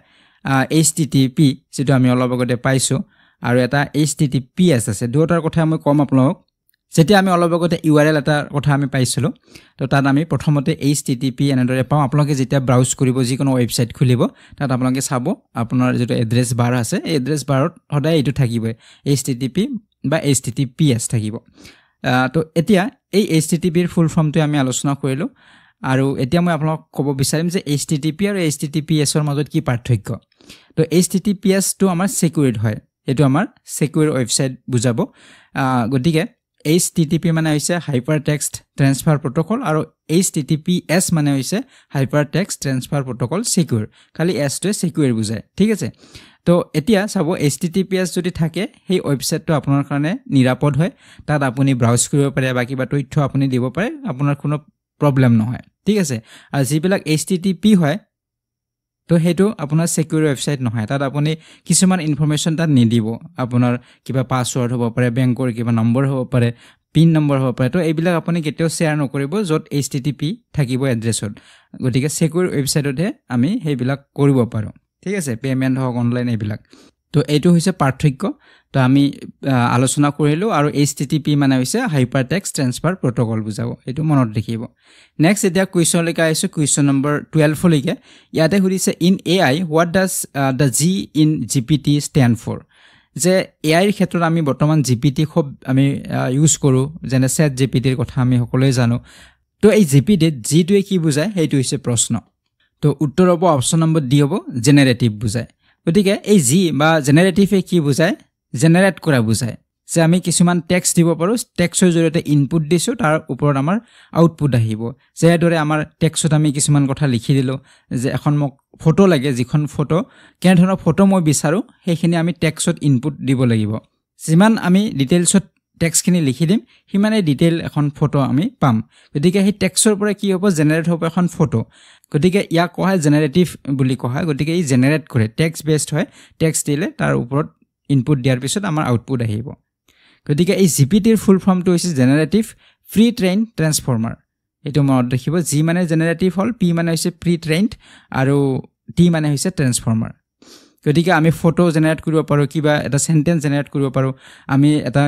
HTTP যেটো আমি অলপ আগতে পাইছোঁ আৰু এটা HTTPS আছে দুটাৰ কথা মই কম আপোনালোকক যেতিয়া আমি অলপ আগতে URL এটা কথা আমি পাইছিলোঁ তো তাত আমি প্ৰথমতে HTTP এনেদৰে পাওঁ আপোনালোকে যেতিয়া ব্ৰাউজ কৰিব যিকোনো ৱেবছাইট খুলিব তাত আপোনালোকে চাব আপোনাৰ যেটো এড্ৰেছ বাৰ আছে এই এড্ৰেছ বাৰত সদায় এইটো থাকিব HTTP বা HTTPS থাকিব তো এতিয়া এই HTTPৰ ফুল ফৰ্মটো আমি আলোচনা কৰিলোঁ আৰু এতিয়া মই আপোনাক ক'ব বিচাৰিম যে HTTP আৰু HTTPSৰ মাজত কি পাৰ্থক্য তো HTTPS টো আমাৰ সিকিউৰড হয় এটো আমাৰ সিকিউৰ ৱেবছাইট বুজাব গতিকে HTTP মানে হৈছে হাইপাৰ টেক্সট ট্ৰান্সফাৰ প্ৰট'কল আৰু HTTPS মানে হৈছে হাইপাৰ টেক্সট ট্ৰান্সফাৰ প্ৰট'কল সিকিউৰ খালি S টোৱে সিকিউৰ বুজায় ঠিক আছে তো এতিয়া চাব HTTPS যদি থাকে সেই ৱেবছাইটটো আপোনাৰ কাৰণে নিৰাপদ হয় তাত আপুনি ব্ৰাউজ কৰিব পাৰে বা কিবা তথ্য আপুনি দিব পাৰে আপোনাৰ কোনো প্ৰবলেম নহয় ঠিক আছে আৰু যিবিলাক HTTP হয় তো হেতু আপোনাৰ সিকিউৰ ৱেবছাইট নহয় তাত আপুনি কিছুমান ইনফৰমেশ্যন তাত নিদিব আপোনাৰ কিবা পাছৱৰ্ড হ'ব পাৰে বেংকৰ কিবা নম্বৰ হ'ব পাৰে পিন নম্বৰ হ'ব পাৰে তো এইবিলাক আপুনি কেতিয়াও শেয়াৰ নকৰিব য'ত HTTP থাকিব এড্ৰেছত গতিকে সিকিউৰ ৱেবছাইটতহে আমি সেইবিলাক কৰিব পাৰো ঠিক আছে পেমেন্ট হওক অনলাইন এইবিলাক তো এইটো হৈছে পাৰ্থক্য তো আমি আলোচনা কৰিলো আৰু HTTP মানে হৈছে হাইপাৰ টেক্সট ট্ৰান্সফাৰ প্ৰট'কল বুজাব এইটো মনত ৰাখিব নেক্সট এতিয়া কুৱেশ্যন লৈকে আহিছো কুৱেশ্যন নম্বৰ 12 লৈকে ইয়াতে সুধিছে in AI what does the G in GPT stand for যে AI ৰ ক্ষেত্ৰত আমি বৰ্তমান GPT খুব আমি ইউজ কৰোঁ যেনে চেট GPT ৰ কথা আমি সকলোৱে জানো তো এই GPT G টোৱে কি বুজায় সেইটো হৈছে প্ৰশ্ন তো উত্তৰ হ'ব অপশ্যন নম্বৰ ডি হ'ব জেনাৰেটিভ বুজায় গতিকে এই জি বা জেনাৰেটিভে কি বুজায় জেনাৰেট কৰা বুজায় যে আমি কিছুমান টেক্সট দিব পাৰোঁ টেক্সটৰ জৰিয়তে ইনপুট দিছোঁ তাৰ ওপৰত আমাৰ আউটপুট আহিব যেদৰে আমাৰ টেক্সটত আমি কিছুমান কথা লিখি দিলোঁ যে এখন মোক ফটো লাগে যিখন ফটো কেনে ধৰণৰ ফটো মই বিচাৰোঁ সেইখিনি আমি টেক্সটত ইনপুট দিব লাগিব যিমান আমি ডিটেইলছত টেক্সটখিনি লিখি দিম সিমানে ডিটেইল এখন ফটো আমি পাম গতিকে সেই টেক্সটৰ পৰা কি হ'ব জেনাৰেট হ'ব এখন ফটো গতিকে ইয়াক কোৱা হয় জেনাৰেটিভ বুলি কোৱা হয় গতিকে ই জেনাৰেট কৰে টেক্সট বেসড হয় টেক্সট দিলে তাৰ ওপৰত ইনপুট দিয়াৰ পিছত আমাৰ আউটপুট আহিব গতিকে এই GPTৰ ফুল ফৰ্মটো হৈছে জেনাৰেটিভ প্ৰি ট্ৰেইন ট্ৰান্সফৰ্মাৰ এটো মনত ৰাখিব G মানে জেনাৰেটিভ হল P মানে হৈছে প্ৰি ট্ৰেইনড আৰু T মানে হৈছে ট্ৰান্সফৰ্মাৰ গতিকে আমি ফটো জেনাৰেট কৰিব পাৰো কিবা এটা সেন্টেন্স জেনাৰেট কৰিব পাৰো আমি এটা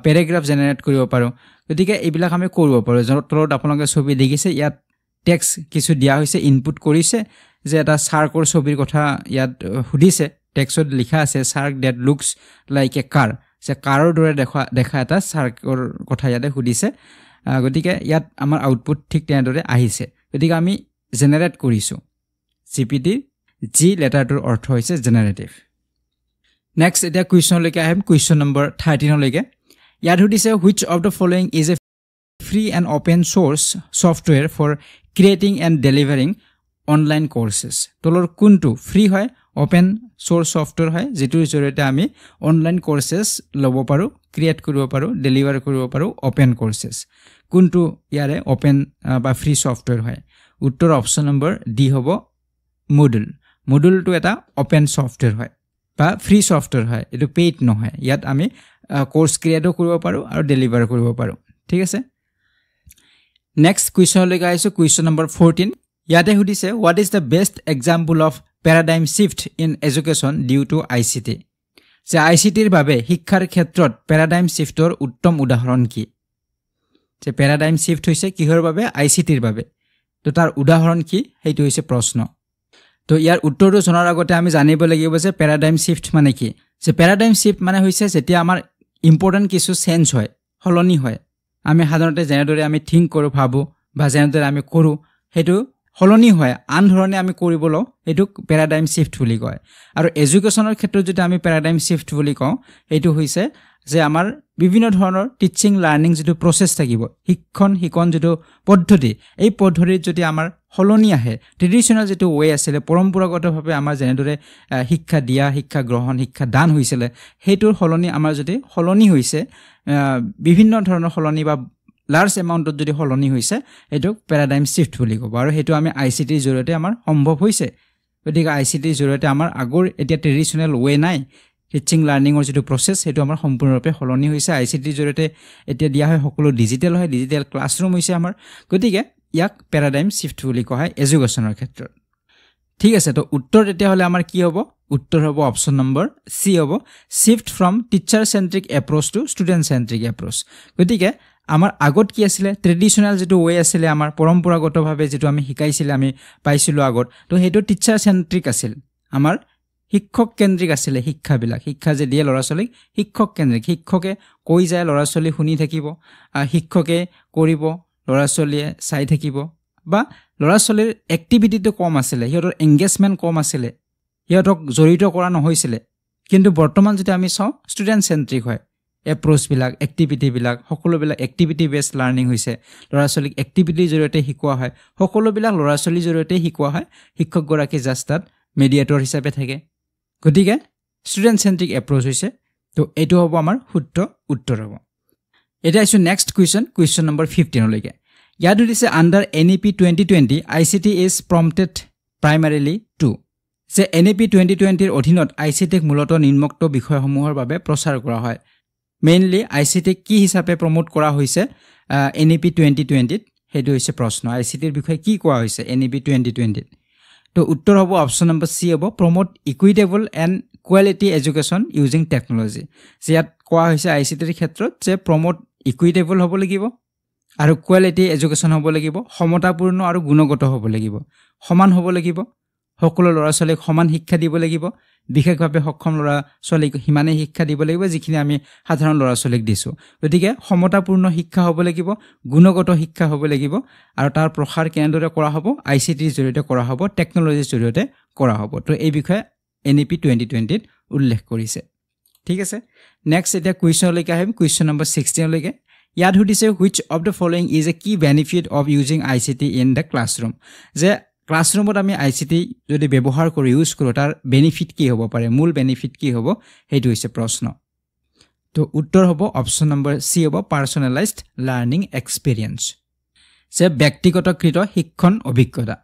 প্যাৰাগ্ৰাফ জেনাৰেট কৰিব পাৰো গতিকে এইবিলাক আমি কৰিব পাৰো য'ত আপোনালোকে ছবি দেখিছে ইয়াত টেক্সট কিছু দিয়া হৈছে ইনপুট কৰিছে যে এটা সাৰ্কৰ ছবিৰ কথা ইয়াত সুধিছে টেক্সটত লিখা আছে সাৰ্ক that looks like a car যে কাৰৰ দৰে দেখা এটা সাৰ্কৰ কথা ইয়াতে সুধিছে গতিকে ইয়াত আমাৰ আউটপুট ঠিক তেনেদৰে আহিছে গতিকে আমি জেনাৰেট কৰিছো GPT G লেটাৰটোৰ অৰ্থ হৈছে জেনাৰেটিভ নেক্সট এটা কুৱেশ্যন লৈকে আহিম কুৱেশ্যন নম্বৰ 13 লৈকে ইয়াত সুধিছে which of the following is a free and open source software for creating and delivering online courses তলৰ কোনটো ফ্ৰী হয় ওপেন সোৰ্স সফটওয়্যাৰ হয় যেটোৰ জৰিয়তে আমি অনলাইন কোৰ্সেস লব পাৰো ক্ৰিয়েট কৰিব পাৰো ডেলিভাৰ কৰিব পাৰো ওপেন কোৰ্সেস কোনটো ইয়াৰে ওপেন বা ফ্ৰী সফটওয়্যাৰ হয় উত্তৰ অপচন নম্বৰ ডি হ'ব Moodle Moodle টো এটা ওপেন সফটওয়্যাৰ হয় বা ফ্ৰী ছফটৱেৰ হয় এটো পেইড নহয় ইয়াত আমি কোৰ্স ক্ৰিয়েটও কৰিব পাৰো আৰু ডেলিভাৰ কৰিব পাৰো ঠিক আছে নেক্সট কোৱেশ্চন লৈ গাইছো কোৱেশ্চন নম্বৰ 14 ইয়াতে হুদিছে what is the best example of paradigm shift in education due to ICT যে ICT ৰ বাবে শিক্ষাৰ ক্ষেত্ৰত paradigm shift ৰ উত্তম উদাহৰণ কি যে paradigm shift হৈছে কিহৰ বাবে ICT ৰ বাবে তো তাৰ উদাহৰণ কি হেইটো হৈছে প্ৰশ্ন তো ইয়াৰ উত্তৰটো জনাৰ আগতে আমি জানিব লাগিব যে paradigm shift মানে কি যে paradigm shift মানে হৈছে যেতিয়া আমাৰ ইম্পৰ্টেন্ট কিছু চেঞ্জ হয় হলনি হয় আমি সাধাৰণতে যেনেদৰে আমি থিংক কৰো ভাবো বা যেনেদৰে আমি কৰো হেতু হলনি হয় আন ধৰণে আমি কৰিবলো এটো paradigm shift বুলি কয় আৰু এডুকেশনৰ ক্ষেত্ৰত যদি আমি paradigm shift বুলি কওঁ এটো হৈছে যে আমাৰ বিভিন্ন ধৰণৰ টিচিং লাৰ্নিং যেটো প্ৰসেস থাকিব শিক্ষণ যেটো পদ্ধতি এই পদ্ধতিত যদি আমাৰ হলনি আহে ট্ৰেডিশনাল যেটো ওয়ে আছিল পৰম্পৰাগতভাৱে আমাৰ যেনেদৰে শিক্ষা দিয়া শিক্ষা গ্ৰহণ শিক্ষা দান হৈছিল হেতুৰ হলনি আমাৰ যদি হলনি হৈছে বিভিন্ন ধৰণৰ হলনি বা লাৰ্জ এমাউন্টত যদি হলনি হৈছে এটো paradigm shift বুলি কব আৰু হেতু আমি ICT ৰ জৰিয়তে আমাৰ সম্ভৱ হৈছে গতিকে ICT ৰ জৰিয়তে আমাৰ আগৰ এতিয়া ট্ৰেডিশনাল ওয়ে নাই টিচিং লাৰ্নিংৰ যেটো প্ৰসেস হেতু আমাৰ সম্পূৰ্ণৰূপে হলনি হৈছে ICT ৰ জৰিয়তে এতিয়া দিয়া হয় সকলো ডিজিটেল হয় ডিজিটেল ক্লাছৰুম হৈছে আমাৰ গতিকে ইয়াক paradigm shift বুলি কোৱা হয় এডুকেশনৰ ক্ষেত্ৰত ঠিক আছে তো উত্তৰ এতিয়া হলে আমাৰ কি হ'ব উত্তৰ হ'ব অপচন নম্বৰ সি হ'ব shift from teacher centric approach to student centric approach গতিকে আমাৰ আগত কি আছিল ট্ৰেডিশনাল যেটো ওয়ে আছিল আমাৰ পৰম্পৰাগতভাৱে যেটো আমি শিকাইছিল আমি পাইছিলো আগত তো হেতু টিচাৰ সেন্ট্ৰিক আছিল আমাৰ শিক্ষক কেন্দ্ৰিক আছিল শিক্ষাবিলাক শিক্ষা যে দিয়ে লৰাছলিক শিক্ষক কেন্দ্ৰিক শিক্ষকে কৈ যায় লৰাছলি শুনি থাকিব শিক্ষকে কৰিব লৰাছলিয়ে চাই থাকিব বা লৰাছলিৰ এক্টিভিটিটো কম আছিল হিয়ৰ এংগেজমেন্ট কম আছিল হিয়ৰক জড়িত কৰা নহৈছিল কিন্তু বৰ্তমান যদি আমি চাও ষ্টুডেন্ট সেন্ট্ৰিক হয় এপ্ৰোচ বিলাক এক্টিভিটি বিলাক সকলো বিলাক এক্টিভিটি বেসড লাৰ্নিং হৈছে লৰাছলিক এক্টিভিটিৰ জৰিয়তে শিকোৱা হয় সকলো বিলাক লৰাছলিৰ জৰিয়তে শিকোৱা হয় শিক্ষক গৰাকী জাষ্ট তাত মিডিয়েটৰ হিচাপে থাকে গতিকে ষ্টুডেন্ট সেন্ট্ৰিক এপ্ৰোচ হৈছে তো এটো হ'ব আমাৰ শুদ্ধ উত্তৰ হ'ব এটা আছে নেক্সট কোৱেশ্চন নম্বৰ 15 লৈকে ইয়াত দিছে under NEP 2020 ICT is prompted primarily to যে NEP 2020 ৰ অধীনত ICT ক মূলত নিম্নোক্ত বিষয়সমূহৰ বাবে প্ৰচাৰ কৰা হয় মেইনলি ICT কি হিচাপে প্ৰমোট কৰা হৈছে NEP 2020 হেতু হৈছে প্ৰশ্ন ICT ৰ বিষয়ে কি কোৱা হৈছে NEP 2020 তো উত্তৰ হ'ব অপচন নম্বৰ সি হ'ব promote equitable and quality education using technology যে ইয়াত কোৱা হৈছে ICT ৰ ক্ষেত্ৰত যে প্ৰমোট ইকুইটেবল হ'ব লাগিব আৰু কোৱালিটি এডুকেশ্যন হ'ব লাগিব সমতাপূৰ্ণ আৰু গুণগত হ'ব লাগিব সমান হ'ব লাগিব সকলো লৰাছলিক সমান শিক্ষা দিব লাগিব বিশেষভাৱে সক্ষম লৰাছলিক হিমানে শিক্ষা দিব লাগিব যিখিনি আমি সাধাৰণ লৰাছলিক দিছো গতিকে সমতাপূৰ্ণ শিক্ষা হ'ব লাগিব গুণগত শিক্ষা হ'ব লাগিব আৰু তাৰ প্ৰসাৰ কেনেদৰে কৰা হ'ব ICT ৰ জৰিয়তে কৰা হ'ব টেকনলজিৰ জৰিয়তে কৰা হ'ব তো এই বিষয়ে NEP 2020 ত উল্লেখ কৰিছে ঠিক আছে নেক্সট এটা কোৱেশ্চন লৈকে আহিম কোৱেশ্চন নম্বৰ 16 লৈকে ইয়াত হুদিছে which of the following is a key benefit of using ICT in the classroom যে ক্লাছৰুমত আমি ICT যদি ব্যৱহাৰ কৰি ইউজ কৰো তাৰ বেনিফিট কি হ'ব পাৰে মূল বেনিফিট কি হ'ব হেতু হৈছে প্ৰশ্ন তো উত্তৰ হ'ব অপচন নম্বৰ সি হ'ব পাৰ্সোনালাইজড লাৰ্নিং এক্সপেৰিয়েন্স যে ব্যক্তিগতকৃত শিক্ষণ অভিজ্ঞতা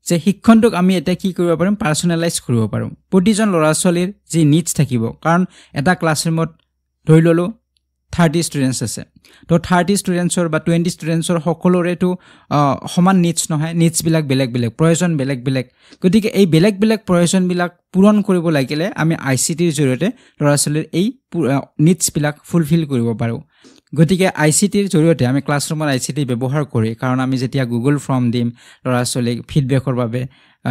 যে শিক্ষণটোক আমি এটা কি কৰিব পাৰিম পাৰ্সোনালাইজ কৰিব পাৰিম প্ৰতিজন লৰাছলিৰ যি নিডছ থাকিব কাৰণ এটা ক্লাছৰুমত ধৰি ললো 30 স্টুডেন্টস আছে তো 30 স্টুডেন্টসৰ বা 20 স্টুডেন্টসৰ সকলোৰে তো সমান নিডছ নহয় নিডছ বিলাক বেলেগ বেলেগ প্ৰয়োজন বেলেগ বেলেগ গতিকে এই বেলেগ বেলেগ প্ৰয়োজন বিলাক পূৰণ কৰিব লাগিলে আমি ICT ৰ জৰিয়তে লৰাছলিৰ এই নিডছ বিলাক ফুলফিল কৰিব পাৰো গতিকে ICT ৰ জৰিয়তে আমি ক্লাছৰুমত ICT ব্যৱহাৰ কৰি কাৰণ আমি যেতিয়া গুগল ফৰ্ম দিম লৰাছলিক ফিডবেকৰ বাবে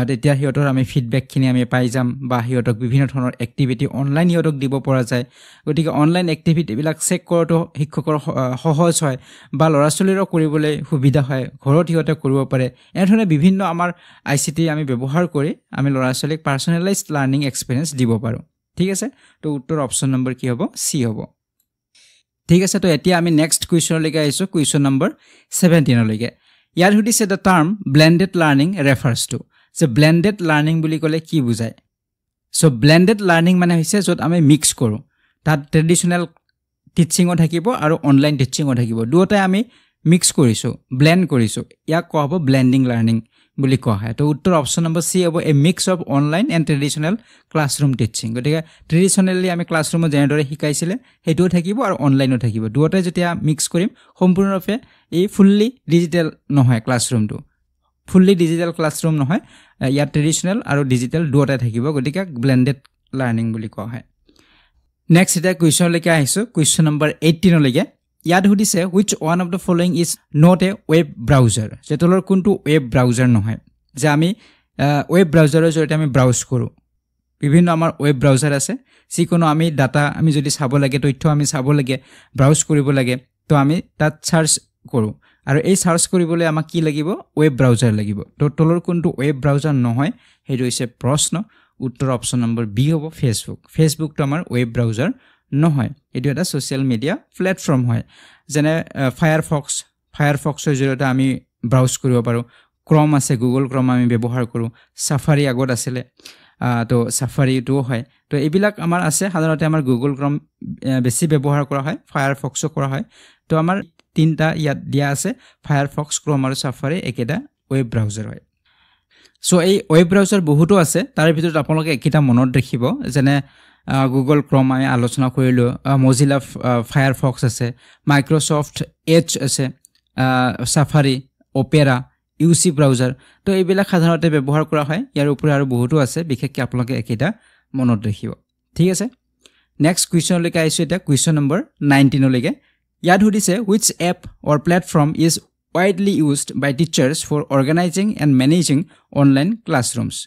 তেতিয়া হিয়তৰ আমি ফিডবেক খিনি আমি পাই যাম বা হিয়তক বিভিন্ন ধৰণৰ এক্টিভিটি অনলাইন হিয়তক দিব পৰা যায় গতিকে অনলাইন এক্টিভিটি বিলাক চেক কৰাটো শিক্ষকৰ সহজ হয় বা লৰাছলিৰো কৰিবলৈ সুবিধা হয় ঘৰত হিয়তে কৰিব পাৰে এনে বিভিন্ন আমাৰ ICT আমি ব্যৱহাৰ কৰি আমি লৰাছলিক পাৰ্সোনালাইজড লাৰ্নিং এক্সপেৰিয়েন্স দিব পাৰো ঠিক আছে তো উত্তৰ অপচন নম্বৰ কি হ'ব সি হ'ব ঠিক আছে তো এতিয়া আমি নেক্সট কোৱেশ্চন লৈকে আইছো কোৱেশ্চন নম্বৰ 17 লৈকে ইয়াত হুদিছে the term blended learning refers to যে blended learning বুলি ক'লে কি বুজায় সো blended learning মানে হৈছে যত আমি মিক্স কৰো তাত ট্ৰেডিশনাল টিচিংও থাকিব আৰু অনলাইন টিচিংও থাকিব দুটাই আমি মিক্স কৰিছো ব্লেন্ড কৰিছো ইয়াক কোৱা হ'ব ব্লেন্ডিং লাৰ্নিং বুলি কোৱা হয় তো উত্তৰ অপচন নম্বৰ সি হ'ব a mix of online and traditional classroom teaching গতিকে ট্ৰেডিশ্যনেলি আমি ক্লাছৰুমত যেনেদৰে শিকাইছিলে সেইটোও থাকিব আৰু অনলাইনো থাকিব দুয়োটা যেতিয়া মিক্স কৰিম সম্পূৰ্ণৰূপে এই ফুল্লি ডিজিটেল নহয় ক্লাছৰুমটো ফুল্লি ডিজিটেল ক্লাছৰুম নহয় ইয়াত ট্ৰেডিশ্যনেল আৰু ডিজিটেল দুয়োটাই থাকিব গতিকে ব্লেন্ডেড লাৰ্নিং বুলি কোৱা হয় নেক্সট এটা কুৱেশ্যনলৈকে আহিছোঁ কুৱেশ্যন নম্বৰ 18 লৈকে ইয়াত সুধিছে which one of the following is not a web browser যে তলৰ কোনটো web browser নহয় যে আমি web browser জৰিয়তে আমি ব্ৰাউজ কৰোঁ বিভিন্ন আমাৰ web browser আছে যিকোনো আমি ডাটা আমি যদি চাব লাগে তথ্য আমি চাব লাগে ব্ৰাউজ কৰিব লাগে তো আমি তাত সাৰ্চ কৰোঁ আৰু এই সাৰ্চ কৰিবলৈ আমাক কি লাগিব web browser লাগিব তো তলৰ কোনটো web browser নহয় হেটো হৈছে প্ৰশ্ন উত্তৰ অপচন নম্বৰ বি হ'ব ফেসবুক তো আমাৰ web browser নহয় এটো এটা সোশ্যাল মিডিয়া প্ল্যাটফৰ্ম হয় যেনে ফায়াৰফক্সৰ জৰিয়তে আমি ব্ৰাউজ কৰিব পাৰো ক্ৰম আছে গুগল ক্ৰম আমি ব্যৱহাৰ কৰো সাফাৰি আগত আছিল তো সাফাৰিটো হয় তো এইবিলাক আমাৰ আছে সাধাৰণতে আমাৰ গুগল ক্ৰম বেছি ব্যৱহাৰ কৰা হয় ফায়াৰফক্সও কৰা হয় তো আমাৰ তিনটা ইয়াত দিয়া আছে ফায়াৰফক্স ক্ৰম আৰু সাফাৰি একেটা ওয়েব ব্ৰাউজাৰ হয় সো এই ওয়েব ব্ৰাউজাৰ বহুতো আছে তাৰ ভিতৰত আপোনালোকে একিটা মনত ৰাখিব যেনে গুগল ক্ৰম আমি আলোচনা কৰিলো মজিলা ফায়াৰফক্স আছে মাইক্ৰসফট এজ আছে সাফাৰি অপেৰা ইউসি ব্ৰাউজাৰ তো এইবিলাক সাধাৰণতে ব্যৱহাৰ কৰা হয় ইয়াৰ উপৰি আৰু বহুতো আছে বিশেষকৈ আপোনালোকে একিটা মনত ৰাখিব ঠিক আছে নেক্সট কুৱেশ্যন লৈকে আহিছো এটা কুৱেশ্যন নম্বৰ 19 লৈকে ইয়াত সুধিছে which app or platform is widely used by teachers for organizing and managing online classrooms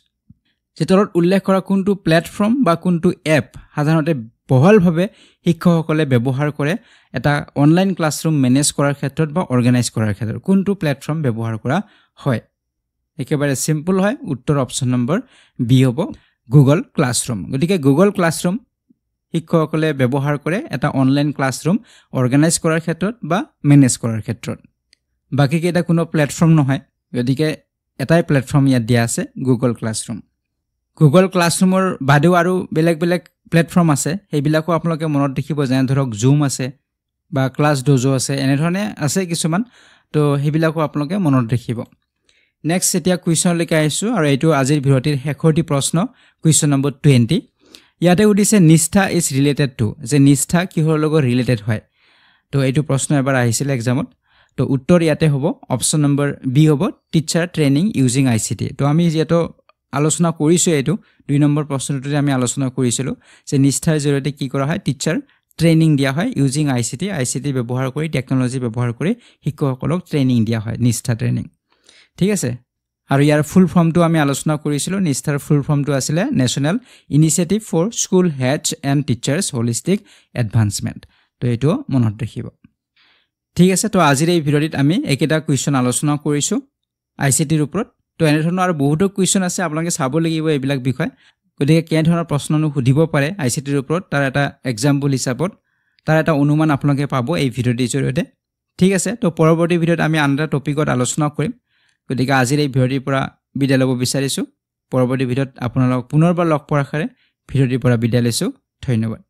যেতলত উল্লেখ কৰা কোনটো প্ল্যাটফৰ্ম বা কোনটো এপ সাধাৰণতে বহুলভাৱে শিক্ষকসকলে ব্যৱহাৰ কৰে এটা অনলাইন ক্লাছৰুম মেনেজ কৰাৰ ক্ষেত্ৰত বা অৰ্গানাইজ কৰাৰ ক্ষেত্ৰত কোনটো প্ল্যাটফৰ্ম ব্যৱহাৰ কৰা হয় একেবাৰে সিম্পল হয় উত্তৰ অপচন নম্বৰ বি হ'ব গুগল ক্লাছৰুম গতিকে গুগল ক্লাছৰুম শিক্ষকসকলে ব্যৱহাৰ কৰে এটা অনলাইন ক্লাছৰুম অৰ্গানাইজ কৰাৰ ক্ষেত্ৰত বা মেনেজ কৰাৰ ক্ষেত্ৰত বাকি কেইটা কোনো প্ল্যাটফৰ্ম নহয় গতিকে এটাই প্ল্যাটফৰ্ম ইয়াত দিয়া আছে গুগল ক্লাছৰুম গুগল ক্লাছৰুমৰ বাদেও আৰু বেলেগ প্ল্যাটফৰ্ম আছে সেইবিলাকো আপোনালোকে মনত ৰাখিব যেনে ধৰক জুম আছে বা ক্লাছ ডোজো আছে এনে ধৰণে আছে কিছুমান তো সেইবিলাকো আপোনালোকে মনত ৰাখিব নেক্সট এতিয়া কুৱেশ্যন লৈকে আহিছো আৰু এইটো আজিৰ ভিডিঅ'টিৰ শেষৰটি প্ৰশ্ন কুৱেশ্যন নম্বৰ 20 ইয়াতে উদিছে নিষ্ঠা ইজ ৰিলেটেড টু যে নিষ্ঠা কিহৰ লগত ৰিলেটেড হয় তো এইটো প্ৰশ্ন এবাৰ আহিছিল এক্সামত তো উত্তৰ ইয়াতে হ'ব অপচন নম্বৰ বি হ'ব টিচাৰ ট্ৰেইনিং ইউজিং আইসিটি তো আমি যেটো আলোচনা কৰিছো এইটো 2 নম্বৰ প্ৰশ্নটোতে আমি আলোচনা কৰিছিলো যে নিষ্ঠাৰ জৰিয়তে কি কৰা হয় টিচাৰ ট্ৰেইনিং দিয়া হয় ইউজিং আইসিটি ব্যৱহাৰ কৰি টেকনলজি ব্যৱহাৰ কৰি শিক্ষকসকলক ট্ৰেইনিং দিয়া হয় নিষ্ঠা ট্ৰেইনিং ঠিক আছে আৰু ইয়াৰ ফুল ফৰ্মটো আমি আলোচনা কৰিছিলো নিষ্ঠাৰ ফুল ফৰ্মটো আছিল national initiative for school heads and teachers holistic advancement তো এইটো মনত ৰাখিব ঠিক আছে তো আজিৰ এই ভিডিঅ'টিত আমি একেটা কুৱেশ্যন আলোচনা কৰিছো আইসিটিৰ ওপৰত তো এনে ধৰণৰ আৰু বহুতো কুৱেশ্যন আছে আপোনালোকে চাব লাগিব এইবিলাক বিষয় গতিকে কেনে ধৰণৰ প্ৰশ্ননো সুধিব পাৰে আইসিটিৰ ওপৰত তাৰ এটা এক্সাম্পল হিচাপত তাৰ এটা অনুমান আপোনালোকে পাব এই ভিডিঅ'টিৰ জৰিয়তে ঠিক আছে তো পৰৱৰ্তী ভিডিঅ'ত আমি আন এটা টপিকত আলোচনা কৰিম গতিকে আজিৰ এই ভিডিঅ'টিৰ পৰা বিদায় ল'ব বিচাৰিছো পৰৱৰ্তী ভিডিঅ'ত আপোনালোকক পুনৰবাৰ লগ পোৱাৰ আশাৰে ভিডিঅ'টিৰ পৰা বিদায় লৈছো ধন্যবাদ